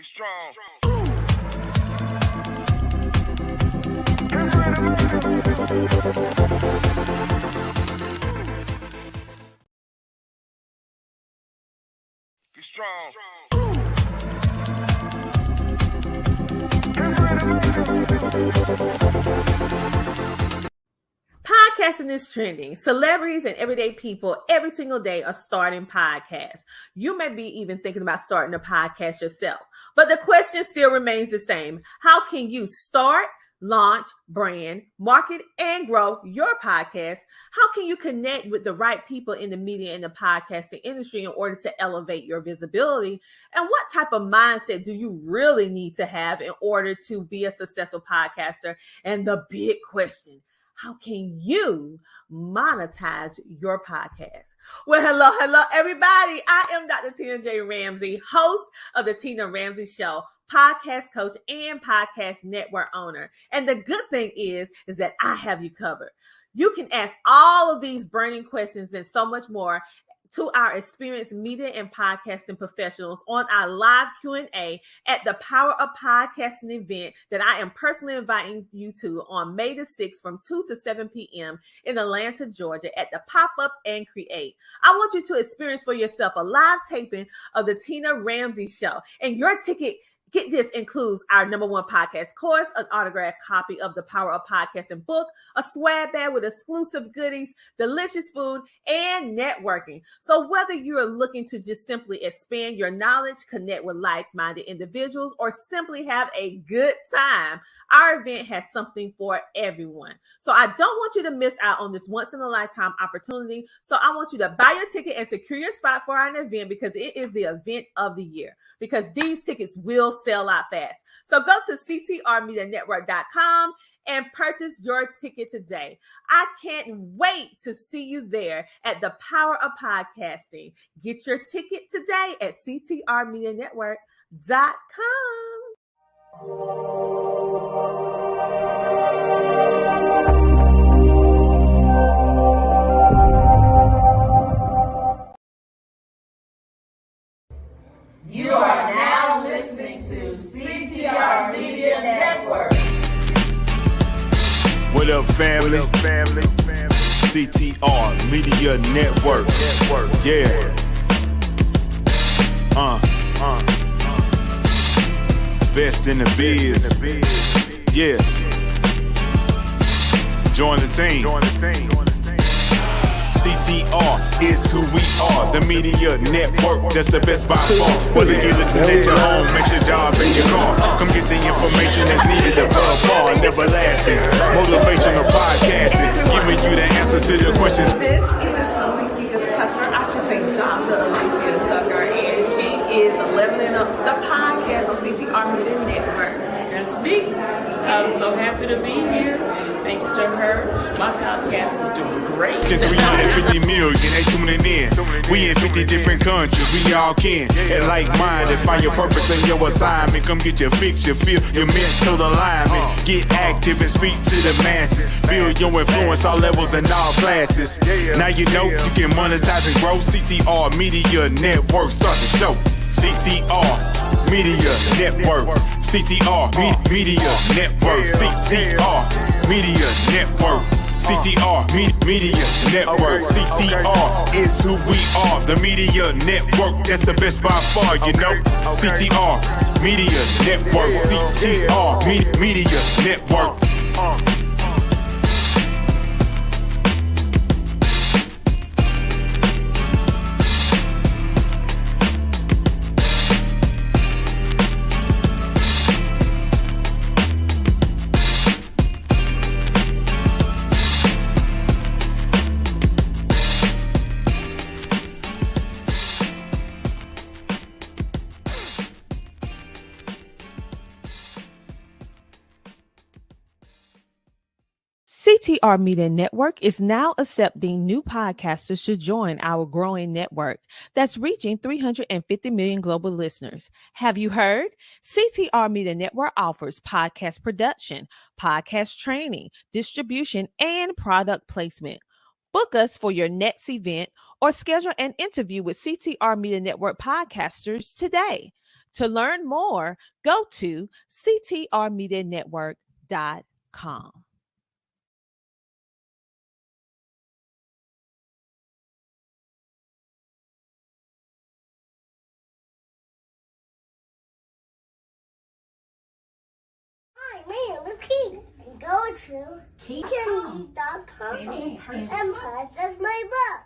Be strong. Be strong. Podcasting is trending. Celebrities and everyday people every single day are starting podcasts. You may be even thinking about starting a podcast yourself, but the question still remains the same. How can you start, launch, brand, market, and grow your podcast? How can you connect with the right people in the media and the podcasting industry in order to elevate your visibility? And what type of mindset do you really need to have in order to be a successful podcaster? And the big question, how can you monetize your podcast? Well, hello, everybody. I am Dr. Tina J. Ramsey, host of the Tina Ramsey Show, podcast coach and podcast network owner. And the good thing is that I have you covered. You can ask all of these burning questions and so much more to our experienced media and podcasting professionals on our live Q&A at the Power of Podcasting event that I am personally inviting you to on May the 6th from 2 to 7 p.m. in Atlanta, Georgia at the Pop-Up and Create. I want you to experience for yourself a live taping of the Tina Ramsey Show, and your ticket, get this, includes our #1 podcast course, an autographed copy of the Power of Podcasting book, a swag bag with exclusive goodies, delicious food, and networking. So whether you are looking to just simply expand your knowledge, connect with like-minded individuals, or simply have a good time, our event has something for everyone. So I don't want you to miss out on this once-in-a-lifetime opportunity. So I want you to buy your ticket and secure your spot for our event, because it is the event of the year, because these tickets will sell out fast. So go to ctrmedianetwork.com and purchase your ticket today. I can't wait to see you there at the Power of Podcasting. Get your ticket today at ctrmedianetwork.com. You are now listening to CTR Media Network. What up, family? CTR Media Network. Yeah. Best in the biz. Yeah. Join the team. CTR is who we are, the media network, that's the best by far. Whether you listen at your home, at your job, in your car, come get the information that's needed above all, never lasting. Motivational podcasting, giving you the answers to the questions. This is Alethea Tucker, I should say Dr. Alethea Tucker, and she is leveling up the podcast on CTR Media Network. That's me. I'm so happy to be here. Thanks to her, my podcast is doing great. 350 million, they tuning in. We in 50 different countries, we all can. And like-minded, find your purpose and your assignment. Come get your fix, your feel, your mental alignment. Get active and speak to the masses. Build your influence, all levels and all classes. Now you know you can monetize and grow. CTR Media Network, start the show. CTR Media Network. CTR Media Network. CTR Media Network. CTR Media Network. CTR is who we are, the media network, that's the best by far, you know. CTR Media Network. CTR Media Network. CTR Media Network is now accepting new podcasters to join our growing network that's reaching 350 million global listeners. Have you heard? CTR Media Network offers podcast production, podcast training, distribution, and product placement. Book us for your next event or schedule an interview with CTR Media Network podcasters today. To learn more, go to ctrmedianetwork.com. Hi, my name is Keith. Go to candidly.com and purchase my book.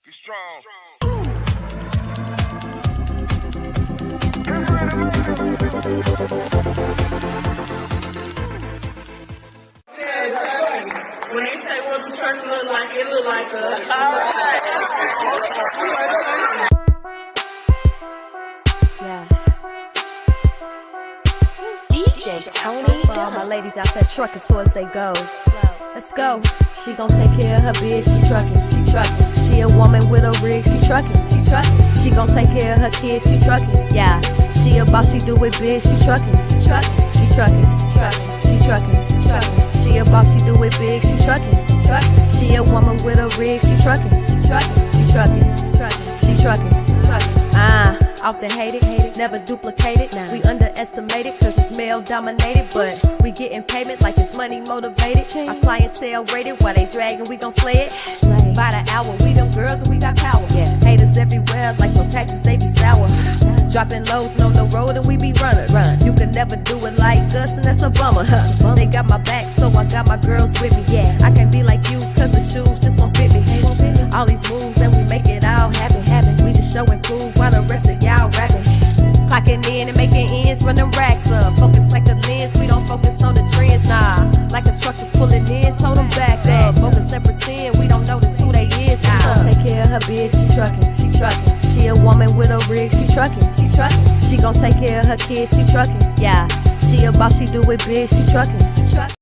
Get strong. When they say what the church look like, it look like us. Yeah. DJ Tony. For all my ladies out there trucking towards they goals. Let's go. She gon' take care of her biz, she trucking, she trucking. She a woman with a rig, she trucking, she trucking. She gon' take care of her kids, she trucking, yeah. She a boss, she do it big, she trucking, she trucking, she trucking, she trucking, she trucking, she trucking. She a boss, she do it big, she trucking, she trucking. She a woman with a rig, she trucking, she trucking, she trucking, she trucking, she trucking, she trucking. Often hated, never duplicated. We underestimated cause it's male dominated, but we getting payment like it's money motivated. Our clientele rated while they dragging, we gon' slay it. By the hour, we them girls and we got power. Haters everywhere like some taxes, they be sour. Dropping loads on the road and we be runners. You can never do it like us and that's a bummer. They got my back so I got my girls with me. I can't be like you cause the shoes just won't fit me. All these moves and we make it all happen. We just show and prove while the rest of y'all rapping. Clocking in and making ends, running racks up. Focus like the lens, we don't focus on the trends, nah. Like a truck is pulling in, told them back up. Focus and pretend we don't notice who they is. She gon' take care of her biz, she trucking, she trucking. She a woman with a rig, she trucking, she trucking. She gon' take care of her kids, she trucking, yeah. She a boss, she do it big, she trucking, she trucking.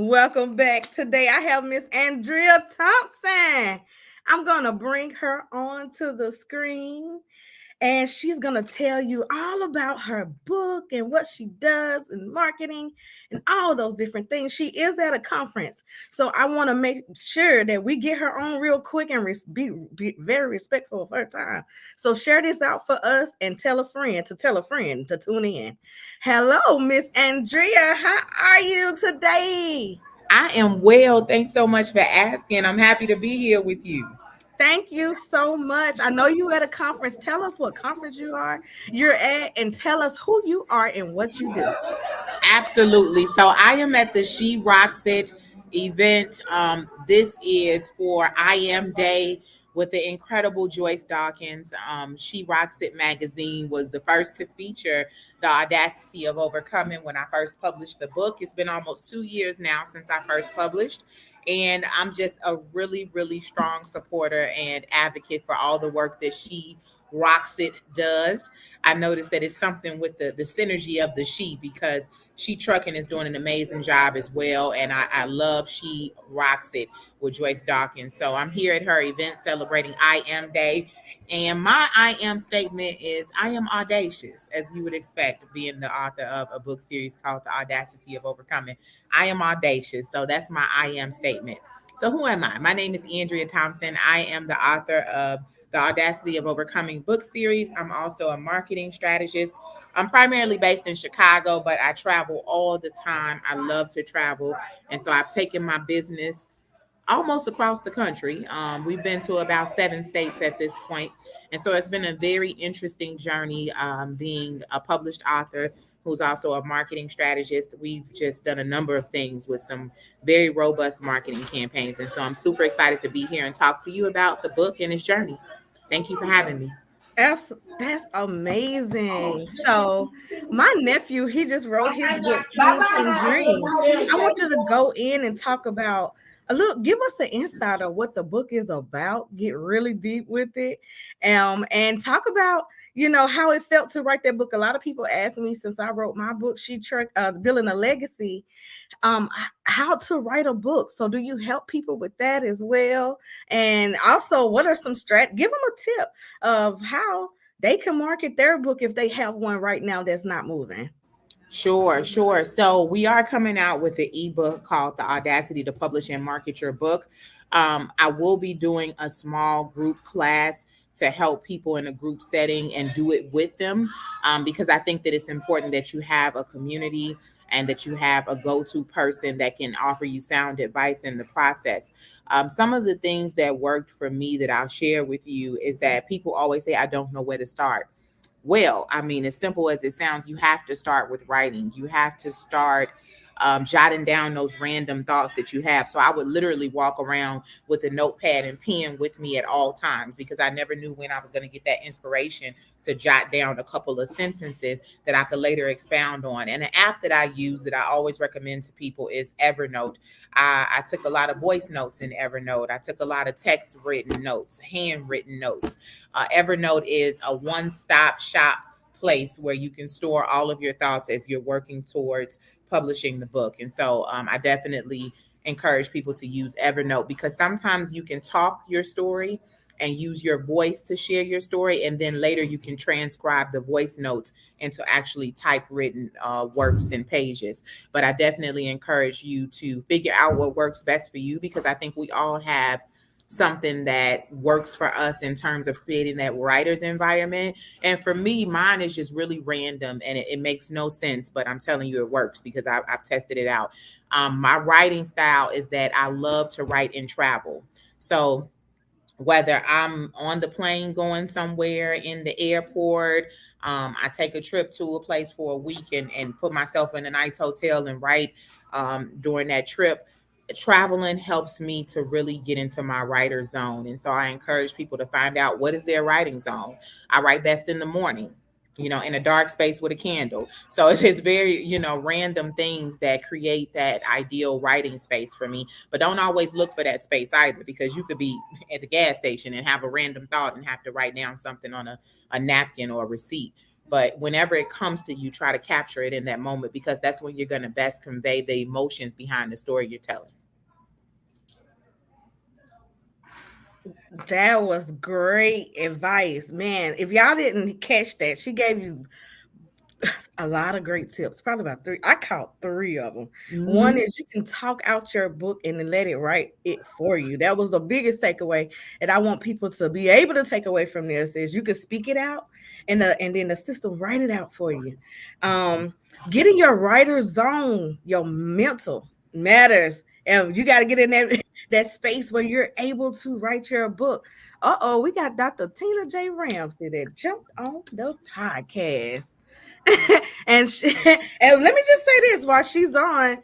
Welcome back. Today I have Miss Andrea Thompson. I'm going to bring her onto the screen and she's going to tell you all about her book and what she does in marketing and all those different things. She is at a conference, so I want to make sure that we get her on real quick and be very respectful of her time. So share this out for us and tell a friend to tune in. Hello, Miss Andrea. How are you today? I am well. Thanks so much for asking. I'm happy to be here with you. Thank you so much. I know you at a conference. Tell us what conference you're at, and tell us who you are and what you do. Absolutely. So I am at the She Rocks It event. This is for I Am Day with the incredible Joyce Dawkins. She Rocks It magazine was the first to feature the Audacity of Overcoming when I first published the book. It's been almost 2 years now since I first published. And I'm just a really, really strong supporter and advocate for all the work that She Rocks It does. I noticed that it's something with the synergy of the she, because She Trucking is doing an amazing job as well. And I love She Rocks It with Joyce Dawkins. So I'm here at her event celebrating I Am Day. And my I am statement is I am audacious, as you would expect, being the author of a book series called The Audacity of Overcoming. I am audacious. So that's my I am statement. So who am I? My name is Andrea Thompson. I am the author of the Audacity of Overcoming book series. I'm also a marketing strategist. I'm primarily based in Chicago, but I travel all the time. I love to travel. And so I've taken my business almost across the country. We've been to about 7 states at this point. And so it's been a very interesting journey, being a published author who's also a marketing strategist. We've just done a number of things with some very robust marketing campaigns. And so I'm super excited to be here and talk to you about the book and its journey. Thank you for having me. That's amazing. So my nephew, he just wrote his book, Hints and Dreams. I want you to go in and talk about give us an insight of what the book is about, get really deep with it, and talk about how it felt to write that book. A lot of people ask me, since I wrote my book, Building a Legacy, how to write a book. So do you help people with that as well? And also, what are some give them a tip of how they can market their book if they have one right now that's not moving. Sure. So we are coming out with the ebook called The Audacity to Publish and Market Your Book. I will be doing a small group class to help people in a group setting and do it with them, because I think that it's important that you have a community and that you have a go-to person that can offer you sound advice in the process. Some of the things that worked for me that I'll share with you is that people always say, I don't know where to start. Well, I mean, as simple as it sounds, you have to start with writing. You have to start jotting down those random thoughts that you have. So I would literally walk around with a notepad and pen with me at all times, because I never knew when I was going to get that inspiration to jot down a couple of sentences that I could later expound on. And an app that I use that I always recommend to people is Evernote. I took a lot of voice notes in Evernote. I took a lot of text written notes, handwritten notes. Evernote is a one-stop shop place where you can store all of your thoughts as you're working towards publishing the book. And so I definitely encourage people to use Evernote, because sometimes you can talk your story and use your voice to share your story, and then later you can transcribe the voice notes into actually typewritten works and pages. But I definitely encourage you to figure out what works best for you, because I think we all have something that works for us in terms of creating that writer's environment. And for me, mine is just really random and it makes no sense, but I'm telling you it works because I've tested it out. My writing style is that I love to write and travel. So whether I'm on the plane going somewhere, in the airport, I take a trip to a place for a week and put myself in a nice hotel and write during that trip. Traveling helps me to really get into my writer zone. And so I encourage people to find out what is their writing zone. I write best in the morning, in a dark space with a candle. So it's just very, random things that create that ideal writing space for me. But don't always look for that space either, because you could be at the gas station and have a random thought and have to write down something on a napkin or a receipt. But whenever it comes to you, try to capture it in that moment, because that's when you're going to best convey the emotions behind the story you're telling. That was great advice, man. If y'all didn't catch that, she gave you a lot of great tips. Probably about three. I caught three of them. One Mhm. is you can talk out your book and then let it write it for you. That was the biggest takeaway, and I want people to be able to take away from this is you can speak it out, and then the system write it out for you. Getting your writer's zone, your mental matters, and you got to get in that that space where you're able to write your book. We got Dr. Tina J. Ramsey that jumped on the podcast. And let me just say this while she's on.